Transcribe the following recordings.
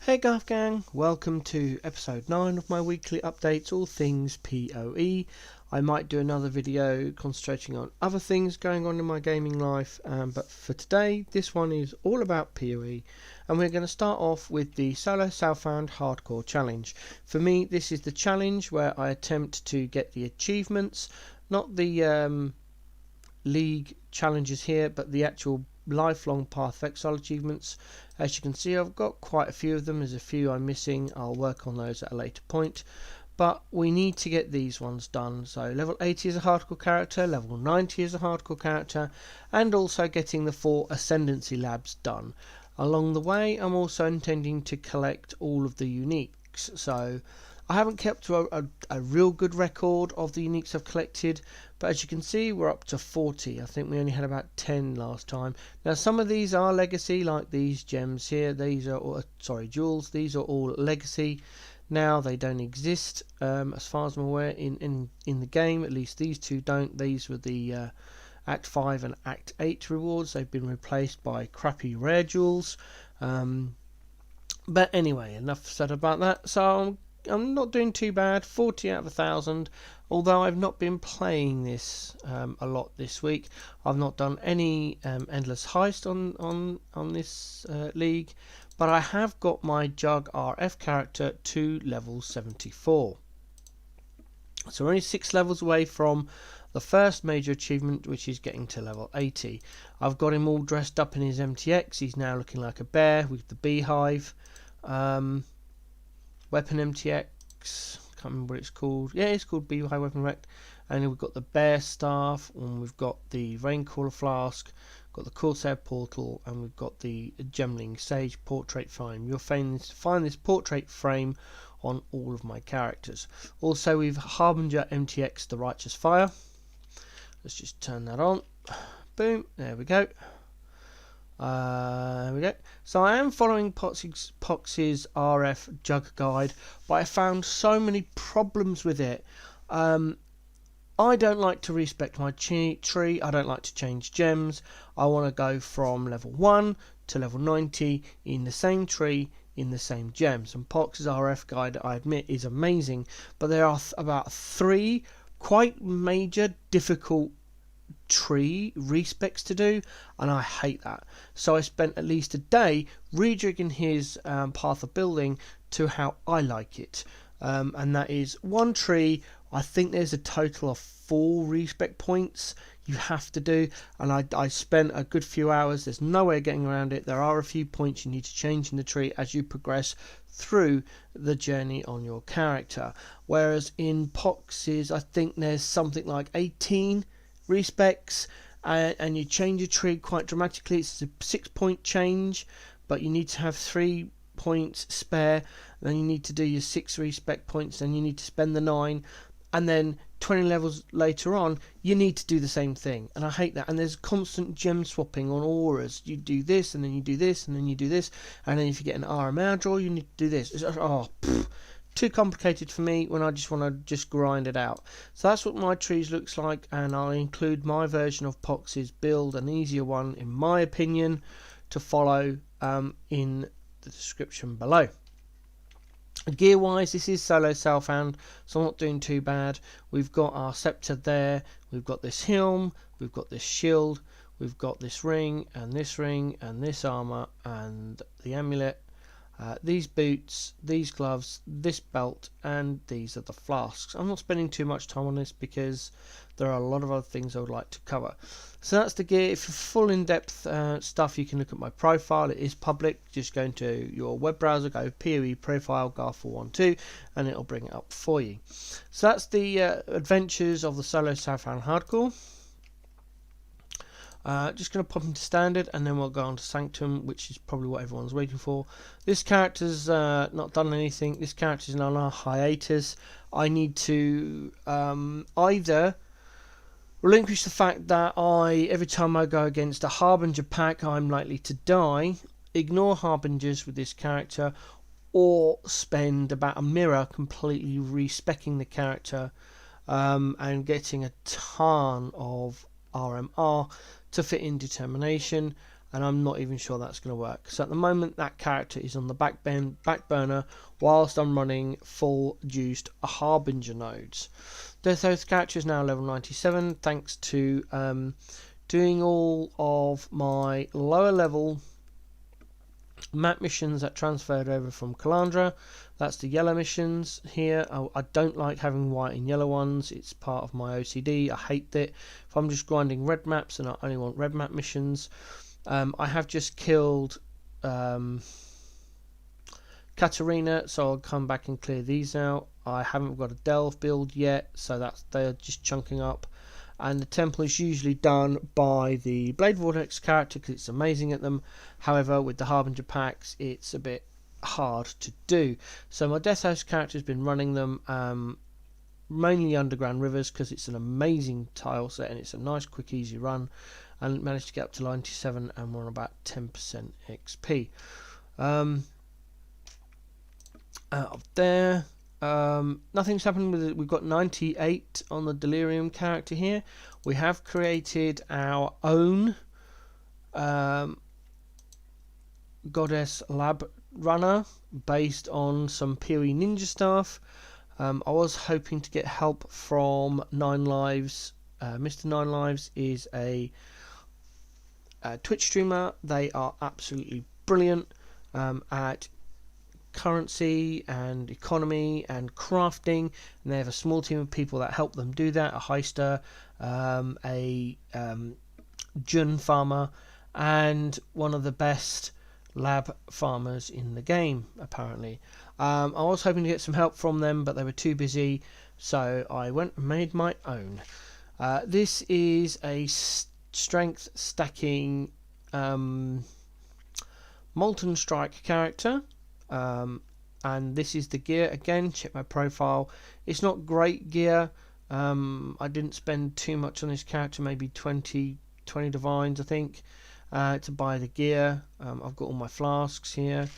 Hey Garth Gang, welcome to episode 9 of my weekly updates, all things PoE. I might do another video concentrating on other things going on in my gaming life, but for today this one is all about PoE, and we're going to start off with the Solo Southbound Hardcore Challenge. For me, this is the challenge where I attempt to get the achievements, not the league challenges here, but the actual lifelong Path of Exile achievements. As you can see, I've got quite a few of them. There's a few I'm missing. I'll work on those at a later point, but we need to get these ones done. So level 80 is a hardcore character, level 90 is a hardcore character, and also getting the 4 Ascendancy labs done. Along the way, I'm also intending to collect all of the uniques. So I haven't kept a real good record of the uniques I've collected, but as you can see, we're up to 40. I think we only had about 10 last time. Now some of these are legacy, like these gems here. These are all, jewels. These are all legacy. Now they don't exist, as far as I'm aware, in the game. At least these two don't. These were the Act 5 and Act 8 rewards. They've been replaced by crappy rare jewels. But anyway, enough said about that. So I'm not doing too bad, 40 out of 1,000, although I've not been playing this a lot this week. I've not done any endless heist on this league, but I have got my Jug RF character to level 74. So we're only 6 levels away from the first major achievement, which is getting to level 80. I've got him all dressed up in his MTX. He's now looking like a bear with the beehive. Weapon MTX, can't remember what it's called. Yeah, it's called Beehive Weapon Rect. And we've got the Bear Staff, and we've got the Raincaller Flask, got the Corsair Portal, and we've got the Gemling Sage Portrait Frame. You'll find this portrait frame on all of my characters. Also, we've Harbinger MTX, the Righteous Fire. Let's just turn that on. Boom, there we go. There we go. So I am following Poxy's RF Jug Guide, but I found so many problems with it. I don't like to respec my tree. I don't like to change gems. I want to go from level 1 to level 90 in the same tree, in the same gems. And Pox's RF Guide, I admit, is amazing, but there are about 3 quite major difficult tree respecs to do, and I hate that. So I spent at least a day rejigging his path of building to how I like it, and that is one tree. I think there's a total of 4 respec points you have to do, and I spent a good few hours. There's no way of getting around it. There are a few points you need to change in the tree as you progress through the journey on your character, whereas in Pox's I think there's something like 18 respecs, and you change your tree quite dramatically. It's a 6-point change, but you need to have 3 points spare. Then you need to do your 6 respec points, then you need to spend the 9, and then 20 levels later on you need to do the same thing, and I hate that. And there's constant gem swapping on auras. You do this, and then you do this, and then you do this, and then if you get an RMR draw you need to do this. It's, too complicated for me when I just want to grind it out. So that's what my trees looks like, and I'll include my version of Pox's build, an easier one in my opinion, to follow in the description below. Gear wise, this is Solo Southbound, so I'm not doing too bad. We've got our scepter there, we've got this helm, we've got this shield, we've got this ring and this armor and the amulet. These boots, these gloves, this belt, and these are the flasks. I'm not spending too much time on this because there are a lot of other things I would like to cover. So that's the gear. If you're full in-depth stuff, you can look at my profile. It is public. Just go into your web browser, go PoE profile Gar412, and it'll bring it up for you. So that's the adventures of the Solo Southbound Hardcore. Just going to pop into standard, and then we'll go on to Sanctum, which is probably what everyone's waiting for. This character's not done anything. This character's on a hiatus. I need to either relinquish the fact that every time I go against a Harbinger pack I'm likely to die, ignore Harbingers with this character, or spend about a mirror completely respecking the character and getting a ton of RMR to fit in Determination. and I'm not even sure that's going to work. So at the moment that character is on the back burner whilst I'm running full juiced Harbinger nodes. Death Oath character is now level 97 thanks to doing all of my lower level map missions that transferred over from Calandra. That's the yellow missions here. I don't like having white and yellow ones. It's part of my OCD. I hate it. If I'm just grinding red maps and I only want red map missions. I have just killed Katarina, so I'll come back and clear these out. I haven't got a delve build yet, so they're just chunking up. And the temple is usually done by the Blade Vortex character because it's amazing at them. However, with the Harbinger packs, it's a bit hard to do. So my Death House character has been running them mainly underground rivers because it's an amazing tile set and it's a nice, quick, easy run. And managed to get up to 97 and we're on about 10% XP. Out of there. Nothing's happened with it. We've got 98 on the Delirium character here. We have created our own Goddess Lab runner based on some PoE Ninja stuff. I was hoping to get help from 9 Lives. Mr. 9 Lives is a Twitch streamer. They are absolutely brilliant at currency and economy and crafting, and they have a small team of people that help them do that. A heister, a Jun farmer, and one of the best lab farmers in the game apparently. I was hoping to get some help from them, but they were too busy, so I went and made my own. This is a strength stacking Molten Strike character. And this is the gear. Again, check my profile. It's not great gear. I didn't spend too much on this character, maybe 20 divines I think, to buy the gear. I've got all my flasks here.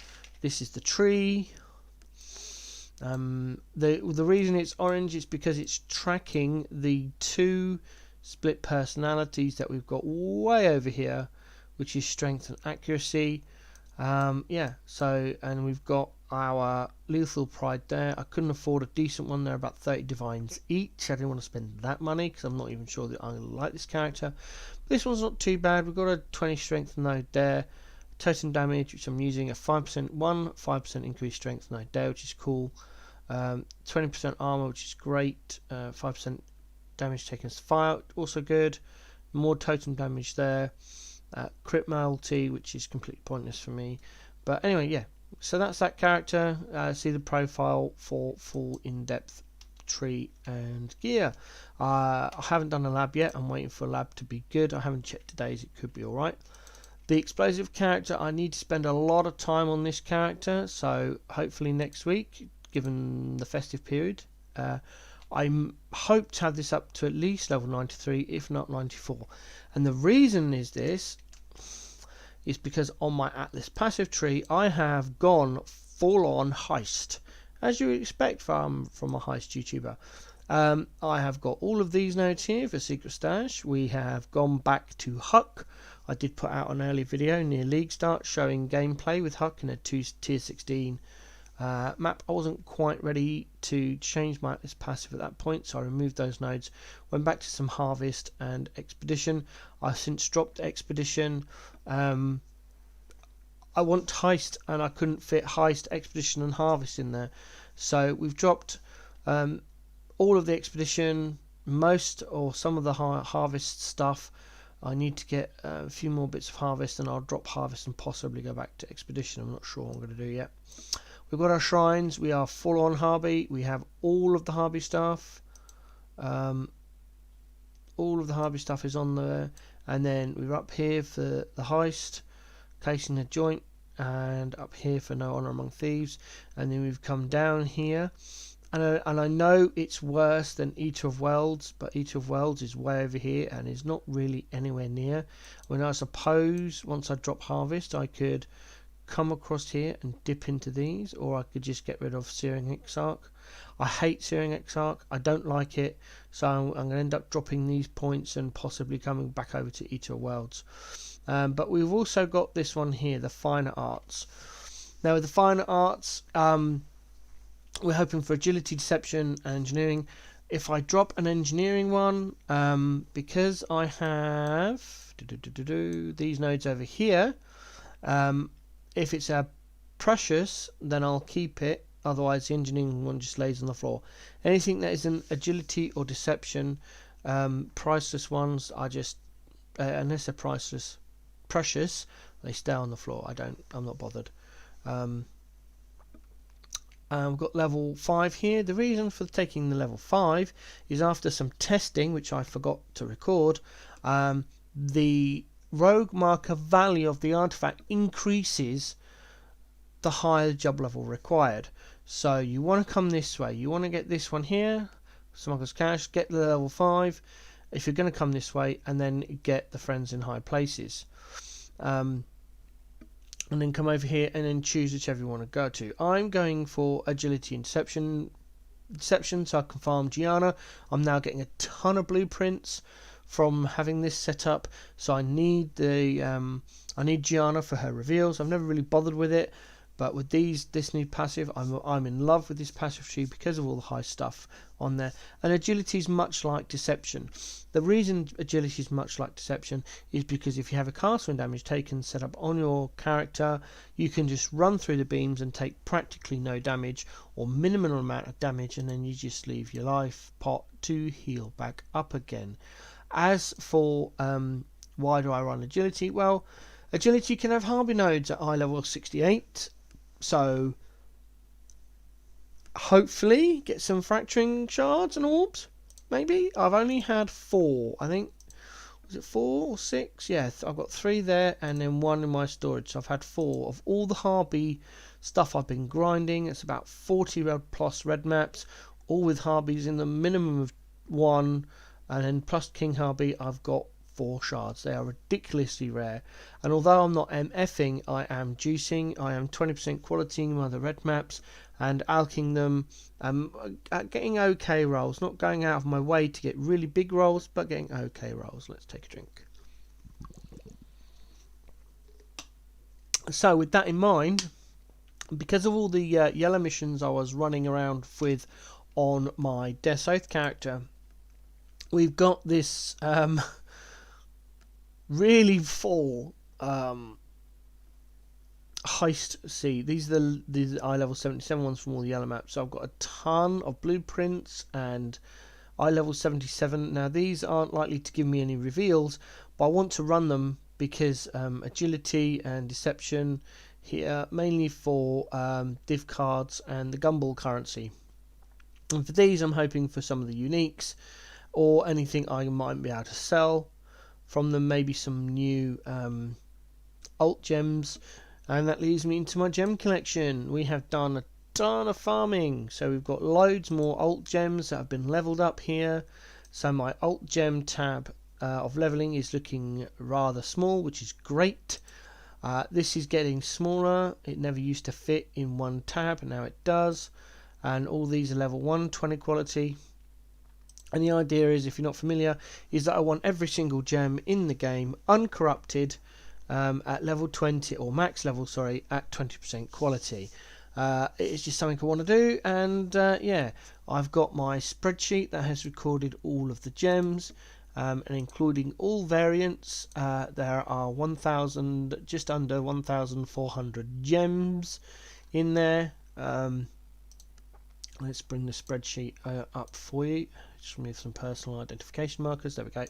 This is the tree. The reason it's orange is because it's tracking the 2 split personalities that we've got way over here, which is strength and accuracy. So, and we've got our Lethal Pride there. I couldn't afford a decent one. They're about 30 divines each. I didn't want to spend that money because I'm not even sure that I like this character. But this one's not too bad. We've got a 20 strength node there. Totem damage, which I'm using a 5% increased strength node there, which is cool. 20% armor, which is great. 5% damage taken as fire, also good. More totem damage there. Crit multi, which is completely pointless for me, but anyway, yeah, so that's that character. See the profile for full in-depth tree and gear. I haven't done a lab yet. I'm waiting for a lab to be good. I haven't checked today's. It could be alright. The explosive character, I need to spend a lot of time on this character, so hopefully next week, given the festive period, I hope to have this up to at least level 93, if not 94. And the reason is because on my Atlas passive tree, I have gone full on heist, as you would expect from a heist YouTuber. I have got all of these nodes here for Secret Stash. We have gone back to Huck. I did put out an early video near League Start showing gameplay with Huck in a tier 16 map. I wasn't quite ready to change my Atlas passive at that point, so I removed those nodes, went back to some Harvest and Expedition. I've since dropped Expedition. I want Heist and I couldn't fit Heist, Expedition and Harvest in there, so we've dropped all of the Expedition, most or some of the Harvest stuff. I need to get a few more bits of Harvest, and I'll drop Harvest and possibly go back to Expedition. I'm not sure what I'm going to do yet. We've got our shrines. We are full on Harby. We have all of the Harby stuff. All of the Harby stuff is on there. And then we're up here for the heist, casing the joint, and up here for no honor among thieves. And then we've come down here. And I know it's worse than Eater of Worlds, but Eater of Worlds is way over here and is not really anywhere near. When I suppose once I drop Harvest, I could come across here and dip into these, or I could just get rid of Searing Exarch. I hate Searing Exarch. I don't like it. So I'm going to end up dropping these points and possibly coming back over to Eater Worlds. But we've also got this one here, the Finer Arts. Now with the Finer Arts, we're hoping for Agility, Deception and Engineering. If I drop an Engineering one, because I have these nodes over here, if it's a Precious, then I'll keep it. Otherwise the Engineering one just lays on the floor. Anything that is an Agility or Deception, priceless ones, I just, unless they're priceless, precious, they stay on the floor. I'm not bothered. We've got level 5 here. The reason for taking the level 5 is after some testing, which I forgot to record, the rogue marker value of the artifact increases the higher the job level required. So you want to come this way. You want to get this one here, Smuggler's Cache, get the level 5 if you're going to come this way, and then get the Friends in High Places. And then come over here and then choose whichever you want to go to. I'm going for Agility and Deception, so I can farm Gianna. I'm now getting a ton of blueprints from having this set up, so I need Gianna for her reveals. I've never really bothered with it, but with this new passive, I'm in love with this passive tree because of all the high stuff on there. And Agility is much like Deception. The reason Agility is much like Deception is because if you have a cast when damage taken set up on your character, you can just run through the beams and take practically no damage or minimal amount of damage, and then you just leave your life pot to heal back up again. As for why do I run Agility? Well, Agility can have Harby nodes at eye level 68, so hopefully get some fracturing shards and orbs. Maybe. I've only had 4, I think. Was it 4 or 6? Yeah, I've got 3 there and then 1 in my storage. So I've had 4 of all the Harby stuff I've been grinding. It's about 40 plus red maps, all with Harbies in the minimum of 1, and then plus King Harby I've got 4 shards. They are ridiculously rare, and although I'm not MFing, I am juicing. I am 20% qualitying my other red maps and alking them, getting okay rolls, not going out of my way to get really big rolls, but getting okay rolls. Let's take a drink. So with that in mind, because of all the yellow missions I was running around with on my Death Oath character, we've got this really full heist. See, these are the eye level 77 ones from all the yellow maps. So I've got a ton of blueprints and eye level 77. Now these aren't likely to give me any reveals, but I want to run them because Agility and Deception here, mainly for div cards and the gumball currency. And for these I'm hoping for some of the uniques or anything I might be able to sell from them, maybe some new alt gems. And that leads me into my gem collection. We have done a ton of farming, so we've got loads more alt gems that have been leveled up here. So my alt gem tab of leveling is looking rather small, which is great. This is getting smaller. It never used to fit in one tab, and now it does. And all these are level 1, 20 quality. And the idea is, if you're not familiar, is that I want every single gem in the game uncorrupted at level 20, or max level, sorry, at 20% quality. It's just something I want to do, and yeah, I've got my spreadsheet that has recorded all of the gems, and including all variants. There are 1,000, just under 1,400 gems in there. Let's bring the spreadsheet up for you. Just remove some personal identification markers. There we go.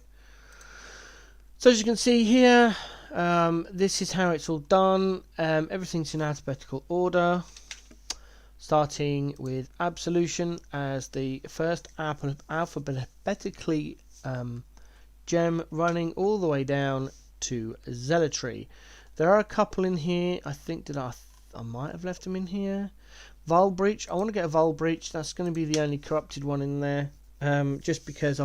So as you can see here, this is how it's all done. Everything's in alphabetical order, starting with Absolution as the first alphabetically gem, running all the way down to Zealotry. There are a couple in here. I think that I might have left them in here. Vile Breach. I want to get a Vile Breach. That's going to be the only corrupted one in there. just because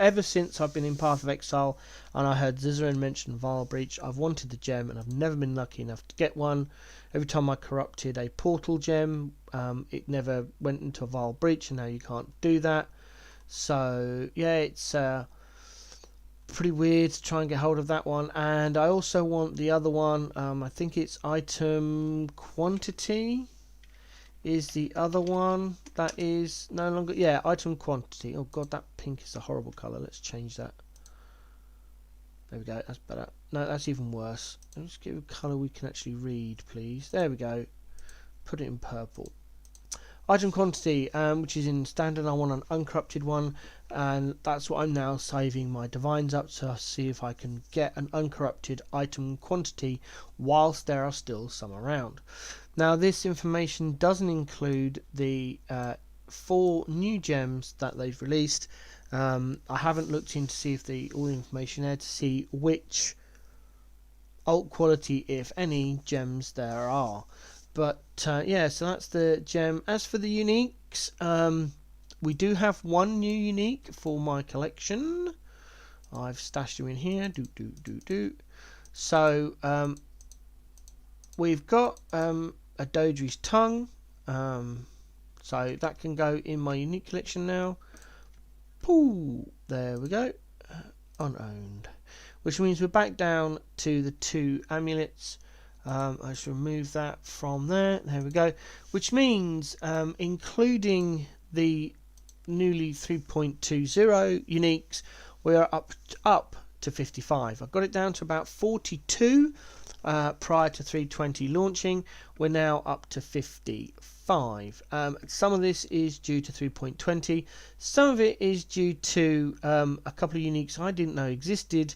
ever since I've been in Path of Exile and I heard Zizaran mention Vile Breach, I've wanted the gem and I've never been lucky enough to get one. Every time I corrupted a portal gem, it never went into a Vile Breach, and now you can't do that. So yeah, it's pretty weird to try and get hold of that one. And I also want the other one. I think it's item quantity is the other one that is no longer, yeah, item quantity. Oh god, that pink is a horrible colour. Let's change that. There we go, that's better. No, that's even worse. Let's give a colour we can actually read, please. There we go. Put it in purple. Item quantity, which is in standard. I want an uncorrupted one, and that's what I'm now saving my divines up to see if I can get an uncorrupted item quantity whilst there are still some around. Now, this information doesn't include the 4 new gems that they've released. I haven't looked in to see if all the information there to see which alt quality, if any, gems there are. But yeah, so that's the gem. As for the uniques, we do have one new unique for my collection. I've stashed him in here. So we've got a Dodri's tongue. So that can go in my unique collection now. Pooh, there we go. Unowned. Which means we're back down to the 2 amulets. I should remove that from there. There we go. Which means, including the newly 3.20 uniques, we are up to 55. I've got it down to about 42 prior to 3.20 launching. We're now up to 55. Some of this is due to 3.20. Some of it is due to a couple of uniques I didn't know existed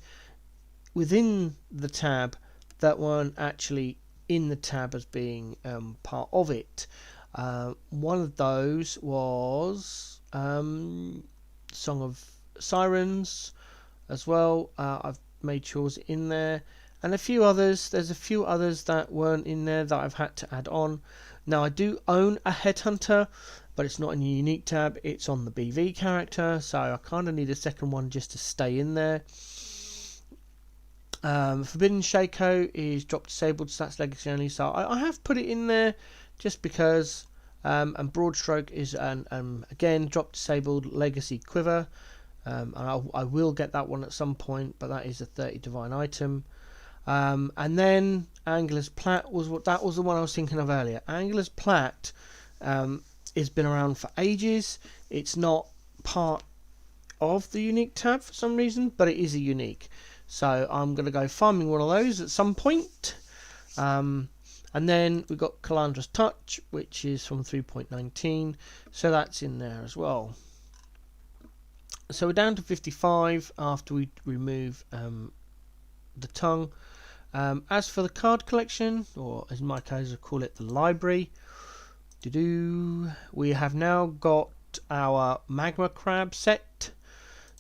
within the tab that weren't actually in the tab as being part of it. One of those was Song of Sirens as well. I've made sure it's in there, and a few others. There's a few others that weren't in there that I've had to add on. Now, I do own a Headhunter, but it's not in the unique tab. It's on the BV character, so I kind of need a second one just to stay in there. Forbidden Shaco is drop disabled, stats legacy only, so I have put it in there just because. And Broadstroke is again drop disabled legacy quiver, and I will get that one at some point, but that is a 30 divine item. And then Angular's Plat was the one I was thinking of earlier. Angular's Plat has been around for ages. It's not part of the unique tab for some reason, but it is a unique. So I'm going to go farming one of those at some point. And then we've got Calandra's Touch, which is from 3.19. So that's in there as well. So we're down to 55 after we remove the tongue. As for the card collection, or as in my case I call it the library, we have now got our Magma Crab set.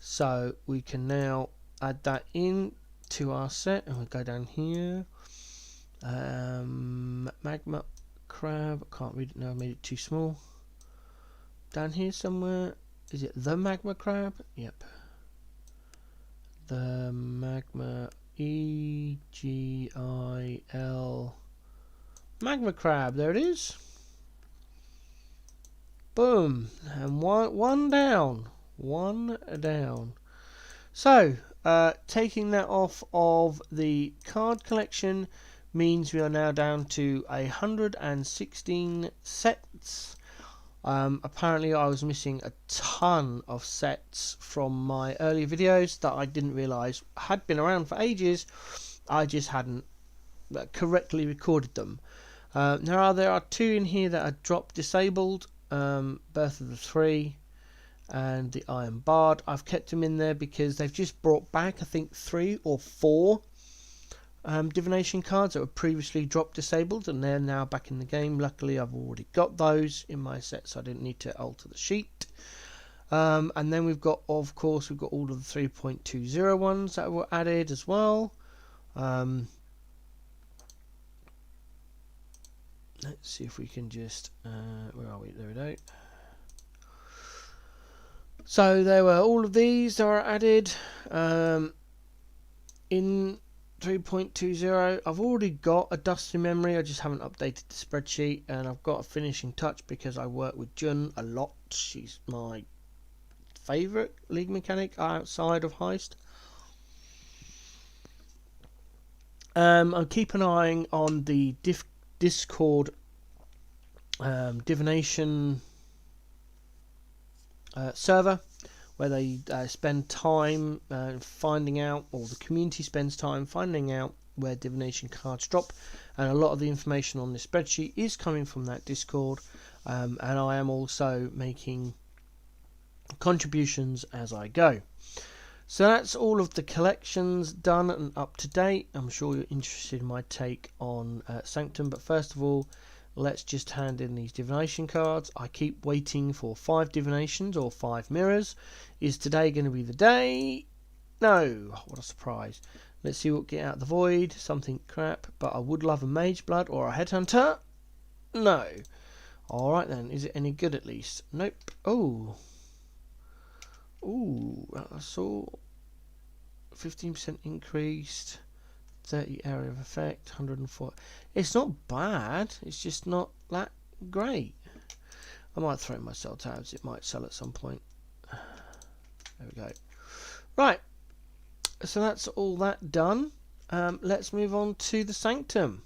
So we can now add that in to our set, and we'll go down here. Magma Crab, I can't read it now, I made it too small. Down here somewhere, is it the Magma Crab? Yep. The Magma EGIL Magma Crab, there it is. Boom, and one down. So, taking that off of the card collection means we are now down to 116 sets. Apparently I was missing a ton of sets from my earlier videos that I didn't realise had been around for ages. I just hadn't correctly recorded them. Now there are 2 in here that are drop disabled, Birth of the Three and the Iron Bard. I've kept them in there because they've just brought back, I think, 3 or 4 divination cards that were previously drop disabled, and they're now back in the game. Luckily I've already got those in my set, so I didn't need to alter the sheet. And then we've got all of the 3.20 ones that were added as well. Let's see if we can just where are we? There we go. So there were all of these that were added in 3.20. I've already got a dusty memory, I just haven't updated the spreadsheet, and I've got a finishing touch because I work with Jun a lot. She's my favourite league mechanic outside of Heist. I'm keeping an eye on the Discord Divination server, where they spend time finding out, or the community spends time finding out where divination cards drop, and a lot of the information on this spreadsheet is coming from that Discord, and I am also making contributions as I go. So that's all of the collections done and up to date. I'm sure you're interested in my take on Sanctum, but first of all, let's just hand in these divination cards. I keep waiting for 5 divinations or 5 mirrors. Is today going to be the day? No. What a surprise. Let's see what get out of the void. Something crap, but I would love a mage blood or a headhunter. No. Alright then, is it any good at least? Nope. Oh. Ooh, I saw 15% increased, 30 area of effect, 104. It's not bad, it's just not that great. I might throw my cell tabs, it might sell at some point. There we go. Right, so that's all that done. Let's move on to the Sanctum.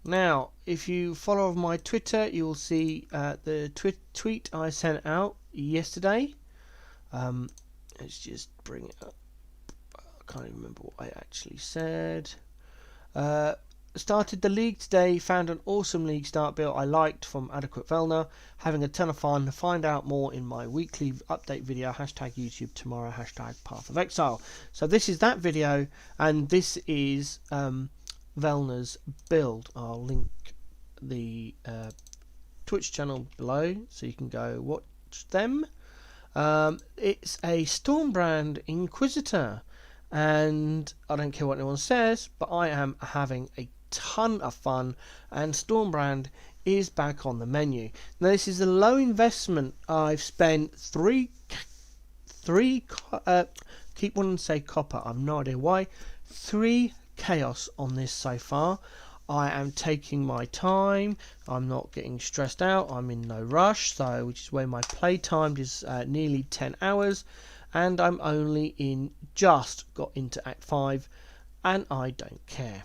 Now, if you follow my Twitter, you will see the tweet I sent out yesterday. Let's just bring it up. I can't even remember what I actually said. Started the league today, found an awesome league start build I liked from Adequate Velna, having a ton of fun. Find out more in my weekly update video, hashtag YouTube tomorrow, hashtag Path of Exile. So this is that video, and this is Velna's build. I'll link the Twitch channel below so you can go watch them. It's a Stormbrand Inquisitor, and I don't care what anyone says, but I am having a ton of fun, and Stormbrand is back on the menu. Now this is a low investment. I've spent keep wanting to say copper, I've no idea why, 3 chaos on this so far. I am taking my time, I'm not getting stressed out, I'm in no rush, so which is where my play time is nearly 10 hours, and I'm only just got into Act 5, and I don't care.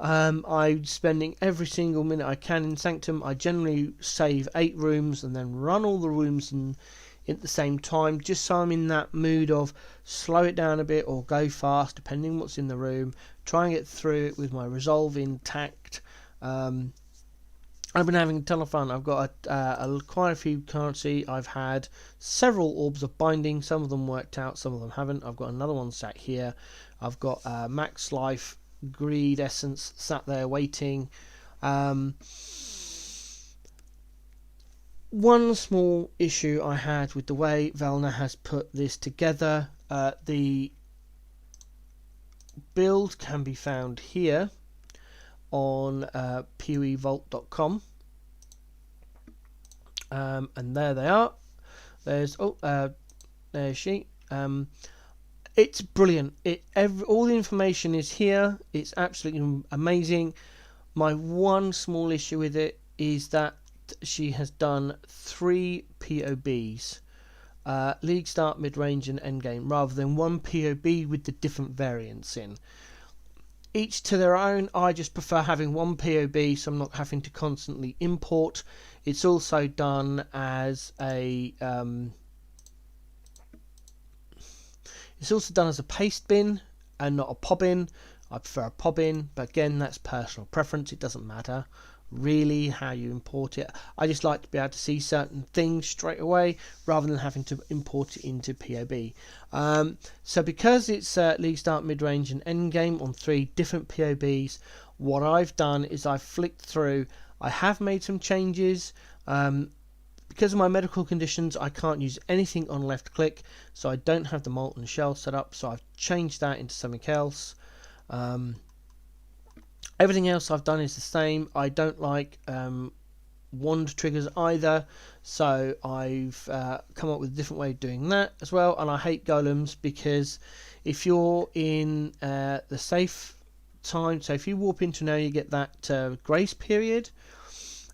I'm spending every single minute I can in Sanctum. I generally save 8 rooms and then run all the rooms at the same time, just so I'm in that mood of slow it down a bit or go fast, depending on what's in the room. Try and get through it with my resolve intact. I've been having a ton of fun. I've got quite a few currency. I've had several orbs of binding. Some of them worked out, some of them haven't. I've got another one sat here. I've got max life greed essence sat there waiting. One small issue I had with the way Velna has put this together, the build can be found here on poevault.com, and there they are. There's there's she. It's brilliant. All the information is here. It's absolutely amazing. My one small issue with it is that she has done 3 POBs, league start, mid-range and endgame, rather than 1 POB with the different variants in. Each to their own. I just prefer having 1 POB so I'm not having to constantly import. It's also done as a paste bin and not a pop in. I prefer a pop in, but again, that's personal preference. It doesn't matter really how you import it. I just like to be able to see certain things straight away rather than having to import it into POB. So because it's league start, mid-range and endgame on 3 different POBs, what I've done is I've flicked through. I have made some changes. Because of my medical conditions, I can't use anything on left click, so I don't have the molten shell set up, so I've changed that into something else. Everything else I've done is the same. I don't like wand triggers either, So I've come up with a different way of doing that as well. And I hate golems because if you're in the safe time, so if you warp into now, you get that grace period.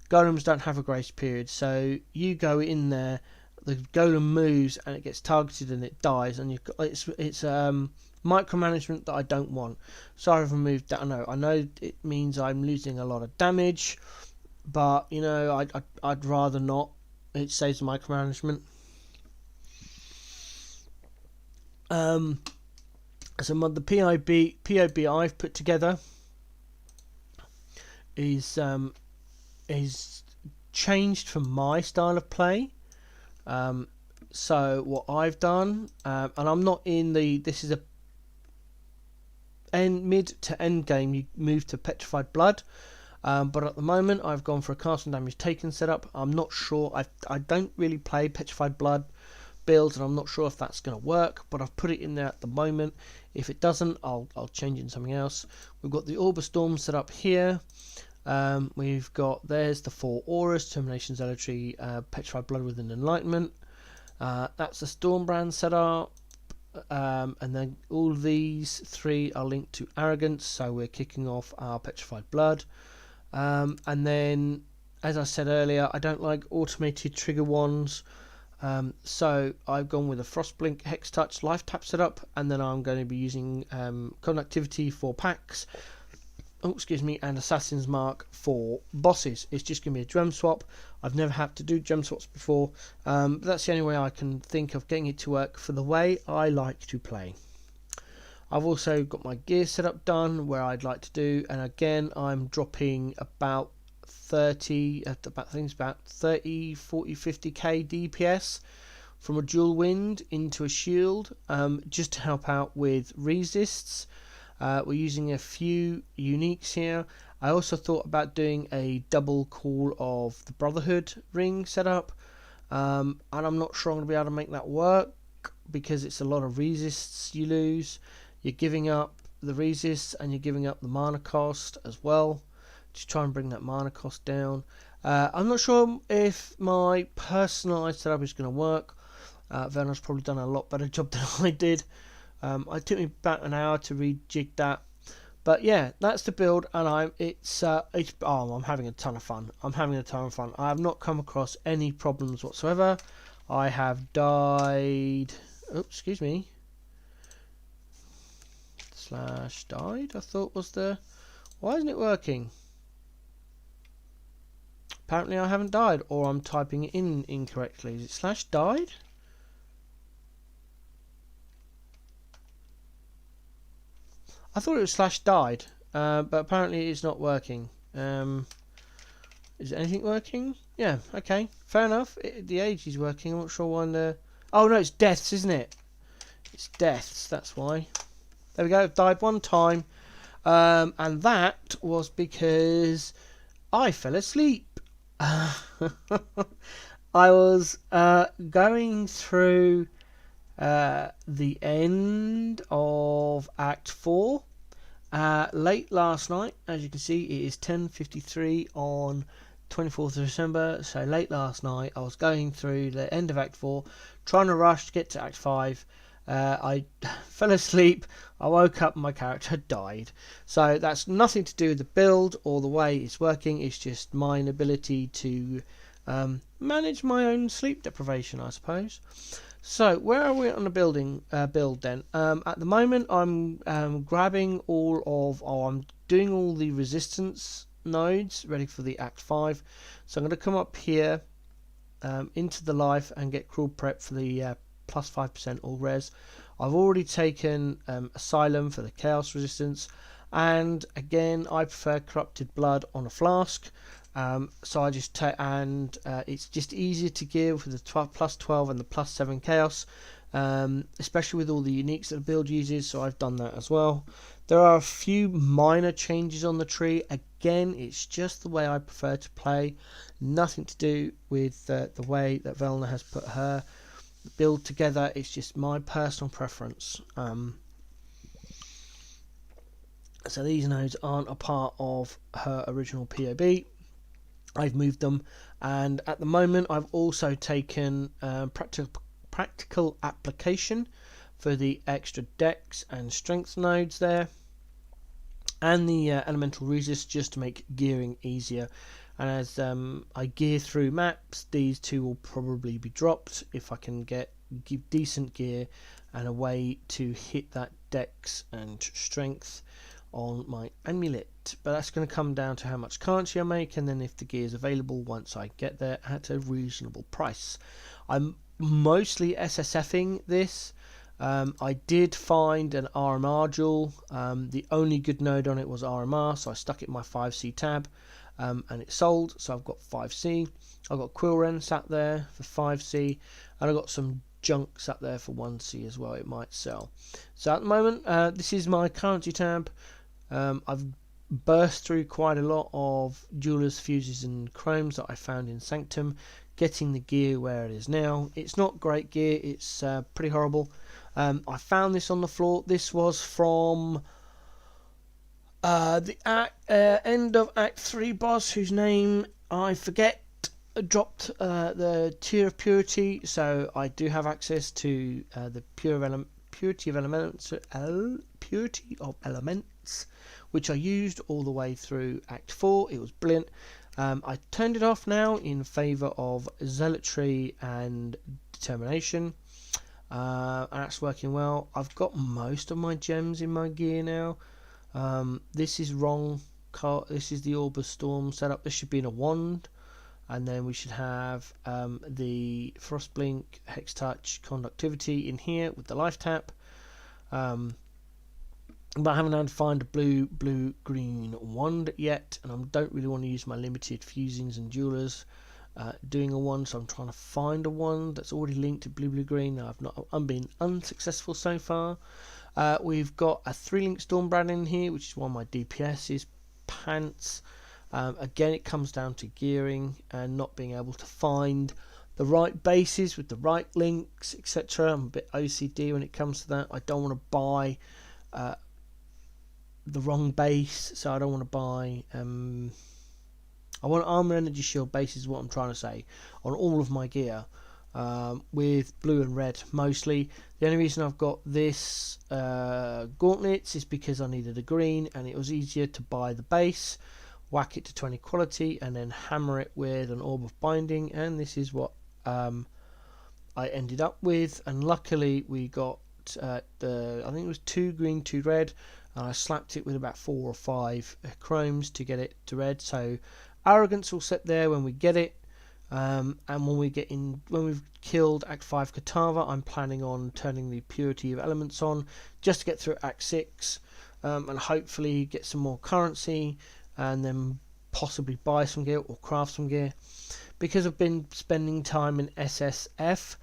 Golems don't have a grace period, so you go in there, the golem moves and it gets targeted and it dies, and it's micromanagement that I don't want. So I've removed that. I know it means I'm losing a lot of damage, but you know, I'd rather not. It saves micromanagement. So the POB I've put together is changed from my style of play. So what I've done, and I'm not in this is a mid to end game. You move to Petrified Blood. But at the moment I've gone for a casting damage taken setup. I'm not sure. I don't really play Petrified Blood builds, and I'm not sure if that's going to work, but I've put it in there at the moment. If it doesn't, I'll change it into something else. We've got the Orb of Storm set up here. We've got, there's the 4 auras: Termination, Zealotry, Petrified Blood with an Enlightenment. That's the Stormbrand set up. And then all these 3 are linked to Arrogance, so we're kicking off our Petrified Blood. And then, as I said earlier, I don't like automated trigger wands, so I've gone with a Frostblink, Hex Touch, Life Tap setup, and then I'm going to be using Conductivity for packs, and Assassin's Mark for bosses. It's just going to be a gem swap. I've never had to do gem swaps before, but that's the only way I can think of getting it to work for the way I like to play. I've also got my gear setup done where I'd like to do, and again I'm dropping about 30, 40, 50k DPS from a dual wind into a shield, just to help out with resists. We're using a few uniques here. I also thought about doing a double call of the Brotherhood ring setup, and I'm not sure I'm going to be able to make that work because it's a lot of resists you lose. You're giving up the resists and you're giving up the mana cost as well. Just try and bring that mana cost down. I'm not sure if my personalised setup is going to work. Verna's probably done a lot better job than I did. It took me about an hour to rejig that. But yeah, that's the build, and I'm having a ton of fun. I have not come across any problems whatsoever. I have died. Oops, excuse me. /died, I thought was the. Why isn't it working? Apparently I haven't died, or I'm typing it in incorrectly. Is it /died? I thought it was /died, but apparently it's not working. Is anything working? Yeah, okay, fair enough. The age is working. I'm not sure why. Oh no, it's deaths, isn't it? It's deaths. That's why. There we go. Died one time, and that was because I fell asleep. I was going through the end of Act 4 late last night. As you can see, it is 10:53 on 24th of December. So late last night, I was going through the end of Act 4, trying to rush to get to Act 5. I fell asleep. I woke up and my character had died. So that's nothing to do with the build or the way it's working. It's just my inability to manage my own sleep deprivation, I suppose. So where are we on the build then? At the moment I'm grabbing I'm doing all the resistance nodes ready for the Act 5. So I'm going to come up here into the life and get cruel prep for the plus 5% all res. I've already taken Asylum for the chaos resistance, and again I prefer Corrupted Blood on a flask. So I just it's just easier to give with the plus 12 and the plus 7 chaos, especially with all the uniques that the build uses. So I've done that as well. There are a few minor changes on the tree. Again, it's just the way I prefer to play. Nothing to do with the way that Velna has put her build together. It's just my personal preference. So these nodes aren't a part of her original POB. I've moved them, and at the moment I've also taken practical application for the extra dex and strength nodes there, and the elemental resist just to make gearing easier. And as I gear through maps, these two will probably be dropped if I can give decent gear and a way to hit that dex and strength on my amulet. But that's going to come down to how much currency I make, and then if the gear is available once I get there at a reasonable price. I'm mostly SSFing this. I did find an RMR jewel. The only good node on it was RMR, so I stuck it in my 5C tab, and it sold, so I've got 5C. I've got Quillren sat there for 5C, and I've got some junk sat there for 1C as well. It might sell. So at the moment, this is my currency tab. I've burst through quite a lot of jewelers, fuses and chromes that I found in Sanctum, getting the gear where it is now. It's not great gear, it's pretty horrible. I found this on the floor. This was from the end of Act 3 boss, whose name I forget, dropped the tier of purity, so I do have access to the purity of elements, which I used all the way through Act 4. It was brilliant. I turned it off now in favour of zealotry and determination. And that's working well. I've got most of my gems in my gear now. This is wrong. This is the Orb of Storm setup. This should be in a wand, and then we should have the Frost Blink, Hex Touch, Conductivity in here with the life tap. But I haven't had to find a blue-green wand yet, and I don't really want to use my limited fusings and jewelers doing a wand, so I'm trying to find a wand that's already linked to blue-green. I'm being unsuccessful so far. We've got a 3-link Stormbrand in here, which is one of my DPS's pants. Again, it comes down to gearing and not being able to find the right bases with the right links, etc. I'm a bit OCD when it comes to that. I don't want to buy the wrong base, so I don't want to buy I want armor energy shield base is what I'm trying to say on all of my gear, with blue and red mostly. The only reason I've got this gauntlets is because I needed a green, and it was easier to buy the base, whack it to 20 quality, and then hammer it with an orb of binding, and this is what I ended up with. And luckily we got I think it was 2 green, 2 red, and I slapped it with about 4 or 5 chromes to get it to red. So arrogance will sit there when we get it, and when we've killed Act 5 Katava, I'm planning on turning the purity of elements on just to get through Act 6, and hopefully get some more currency, and then possibly buy some gear or craft some gear. Because I've been spending time in SSF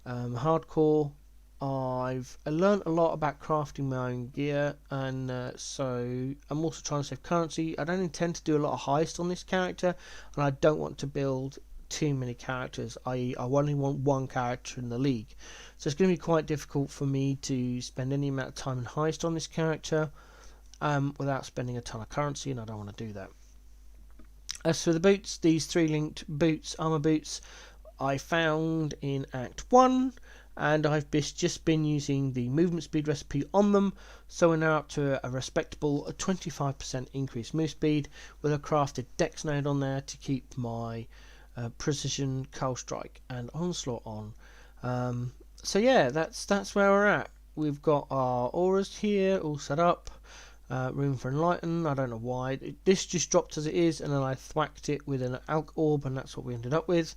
hardcore, I've learned a lot about crafting my own gear, and so I'm also trying to save currency. I don't intend to do a lot of heist on this character, and I don't want to build too many characters, i.e. I only want one character in the league. So it's going to be quite difficult for me to spend any amount of time in heist on this character without spending a ton of currency, and I don't want to do that. As for the boots, these 3-linked boots, armor boots, I found in Act 1, and I've just been using the movement speed recipe on them, so we're now up to a respectable 25% increased move speed with a crafted dex node on there to keep my precision, cold strike and onslaught on. So yeah, that's where we're at. We've got our auras here all set up. Room for enlighten. I don't know why this just dropped as it is, and then I thwacked it with an alch orb, and that's what we ended up with.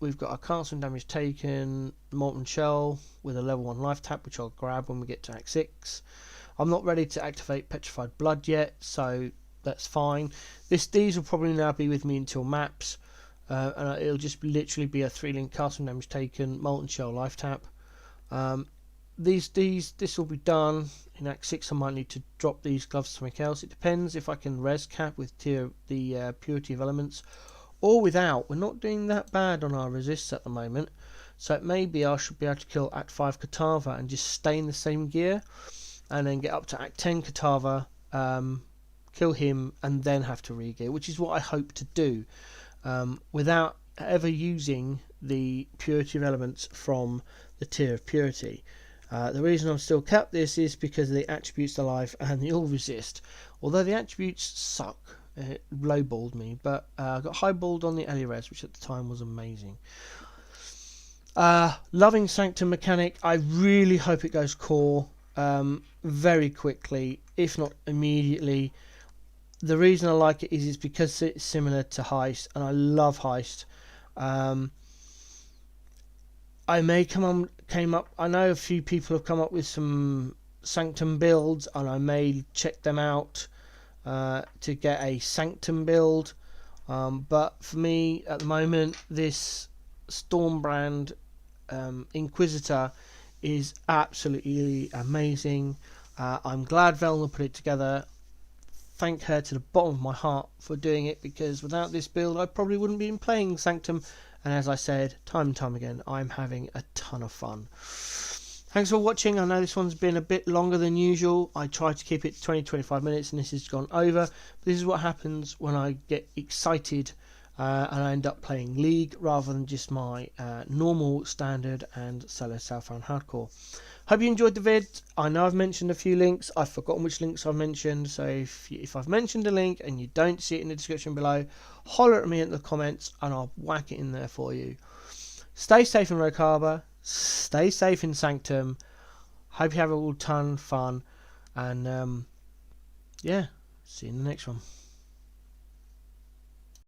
We've got a cancel damage taken molten shell with a level 1 life tap, which I'll grab when we get to Act 6. I'm not ready to activate petrified blood yet, so that's fine. These will probably now be with me until maps, and it'll just literally be a 3-link cancel damage taken molten shell life tap. This will be done in Act 6. I might need to drop these gloves to something else. It depends if I can res cap with the purity of elements or without. We're not doing that bad on our resists at the moment, so it may be I should be able to kill Act 5 Katava and just stay in the same gear, and then get up to Act 10 Katava, kill him, and then have to re-gear, which is what I hope to do, without ever using the purity of elements from the tier of purity. The reason I've still kept this is because of the attributes to life and the all resist. Although the attributes suck, it lowballed me, but I got highballed on the Elires, which at the time was amazing. Loving Sanctum mechanic. I really hope it goes core very quickly, if not immediately. The reason I like it is because it's similar to Heist, and I love Heist. I know a few people have come up with some Sanctum builds, and I may check them out to get a Sanctum build. But for me, at the moment, this Stormbrand Inquisitor is absolutely amazing. I'm glad Velna put it together. Thank her to the bottom of my heart for doing it, because without this build I probably wouldn't be playing Sanctum, and as I said time and time again, I'm having a ton of fun. Thanks for watching. I know this one's been a bit longer than usual. I tried to keep it 20-25 minutes and this has gone over, but this is what happens when I get excited and I end up playing League rather than just my normal standard and solo Southbound hardcore. Hope you enjoyed the vid. I know I've mentioned a few links. I've forgotten which links I've mentioned, so if I've mentioned a link and you don't see it in the description below, holler at me in the comments and I'll whack it in there for you. Stay safe in Rogue Harbour. Stay safe in Sanctum. Hope you have a ton of fun, and yeah, see you in the next one.